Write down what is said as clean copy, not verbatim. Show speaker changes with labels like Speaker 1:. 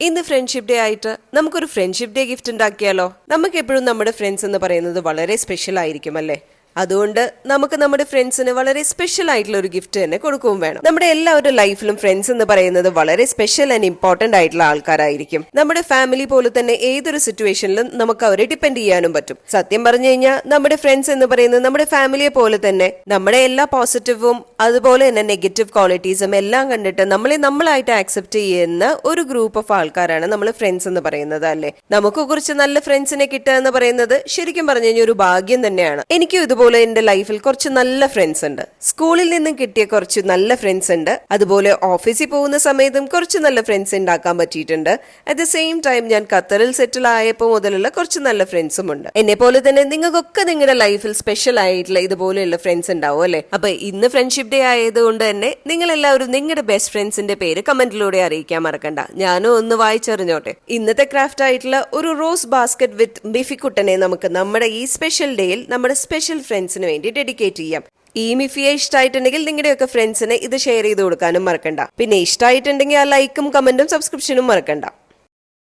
Speaker 1: ഇന്ന് friendship day ആയിട്ട് നമുക്കൊരു ഫ്രണ്ട്ഷിപ്പ് ഡേ ഗിഫ്റ്റ് ഉണ്ടാക്കിയാലോ? നമുക്ക് എപ്പോഴും നമ്മുടെ ഫ്രണ്ട്സ് എന്ന് പറയുന്നത് വളരെ സ്പെഷ്യൽ ആയിരിക്കും അല്ലേ? അതുകൊണ്ട് നമുക്ക് നമ്മുടെ ഫ്രണ്ട്സിന് വളരെ സ്പെഷ്യൽ ആയിട്ടുള്ള ഒരു ഗിഫ്റ്റ് തന്നെ കൊടുക്കുകയും വേണം. നമ്മുടെ എല്ലാവരുടെ ലൈഫിലും ഫ്രണ്ട്സ് എന്ന് പറയുന്നത് വളരെ സ്പെഷ്യൽ ആൻഡ് ഇമ്പോർട്ടന്റ് ആയിട്ടുള്ള ആൾക്കാരായിരിക്കും. നമ്മുടെ ഫാമിലി പോലെ തന്നെ ഏതൊരു സിറ്റുവേഷനിലും നമുക്ക് അവരെ ഡിപ്പെൻഡ് ചെയ്യാനും പറ്റും. സത്യം പറഞ്ഞു കഴിഞ്ഞാൽ നമ്മുടെ ഫ്രണ്ട്സ് എന്ന് പറയുന്നത് നമ്മുടെ ഫാമിലിയെ പോലെ തന്നെ നമ്മുടെ എല്ലാ പോസിറ്റീവും അതുപോലെ തന്നെ നെഗറ്റീവ് ക്വാളിറ്റീസും എല്ലാം കണ്ടിട്ട് നമ്മളായിട്ട് ആക്സെപ്റ്റ് ചെയ്യുന്ന ഒരു ഗ്രൂപ്പ് ഓഫ് ആൾക്കാരാണ് നമ്മൾ ഫ്രണ്ട്സ് എന്ന് പറയുന്നത് അല്ലേ? നമുക്ക് കുറച്ച് നല്ല ഫ്രണ്ട്സിനെ കിട്ടുക എന്ന് പറയുന്നത് ശരിക്കും പറഞ്ഞു കഴിഞ്ഞാൽ ഒരു ഭാഗ്യം തന്നെയാണ്. എനിക്കും ഇതുപോലെ എന്റെ ലൈഫിൽ കുറച്ച് നല്ല ഫ്രണ്ട്സ് ഉണ്ട്. സ്കൂളിൽ നിന്നും കിട്ടിയ കുറച്ച് നല്ല ഫ്രണ്ട്സ് ഉണ്ട്. അതുപോലെ ഓഫീസിൽ പോകുന്ന സമയത്തും കുറച്ച് നല്ല ഫ്രണ്ട്സ് ഉണ്ടാക്കാൻ പറ്റിയിട്ടുണ്ട്. അറ്റ് ദ സെയിം ടൈം ഞാൻ ഖത്തറിൽ സെറ്റിൽ ആയപ്പോൾ മുതലുള്ള കുറച്ച് നല്ല ഫ്രണ്ട്സും ഉണ്ട്. എന്നെ പോലെ തന്നെ നിങ്ങൾക്കൊക്കെ നിങ്ങളുടെ ലൈഫിൽ സ്പെഷ്യൽ ആയിട്ടുള്ള ഇതുപോലെയുള്ള ഫ്രണ്ട്സ് ഉണ്ടാവും അല്ലെ? അപ്പൊ ഇന്ന് ഫ്രണ്ട്ഷിപ്പ് ഡേ ആയതുകൊണ്ട് തന്നെ നിങ്ങൾ എല്ലാവരും നിങ്ങളുടെ ബെസ്റ്റ് ഫ്രണ്ട്സിന്റെ പേര് കമന്റിലൂടെ അറിയിക്കാൻ മറക്കണ്ട. ഞാനും ഒന്ന് വായിച്ചറിഞ്ഞോട്ടെ. ഇന്നത്തെ ക്രാഫ്റ്റ് ആയിട്ടുള്ള ഒരു റോസ് ബാസ്ക്കറ്റ് വിത്ത് മിഫിക്കുട്ടനെ നമുക്ക് നമ്മുടെ ഈ സ്പെഷ്യൽ ഡേയിൽ നമ്മുടെ സ്പെഷ്യൽ ഫ്രണ്ട്സിന് വേണ്ടി ഡെഡിക്കേറ്റ് ചെയ്യാം. ഈ മിഫിയെ ഇഷ്ടമായിട്ടുണ്ടെങ്കിൽ നിങ്ങളുടെയൊക്കെ ഫ്രണ്ട്സിന് ഇത് ഷെയർ ചെയ്ത് കൊടുക്കാനും മറക്കണ്ട. പിന്നെ ഇഷ്ടമായിട്ടുണ്ടെങ്കിൽ ആ ലൈക്കും കമന്റും സബ്സ്ക്രിപ്ഷനും മറക്കണ്ട.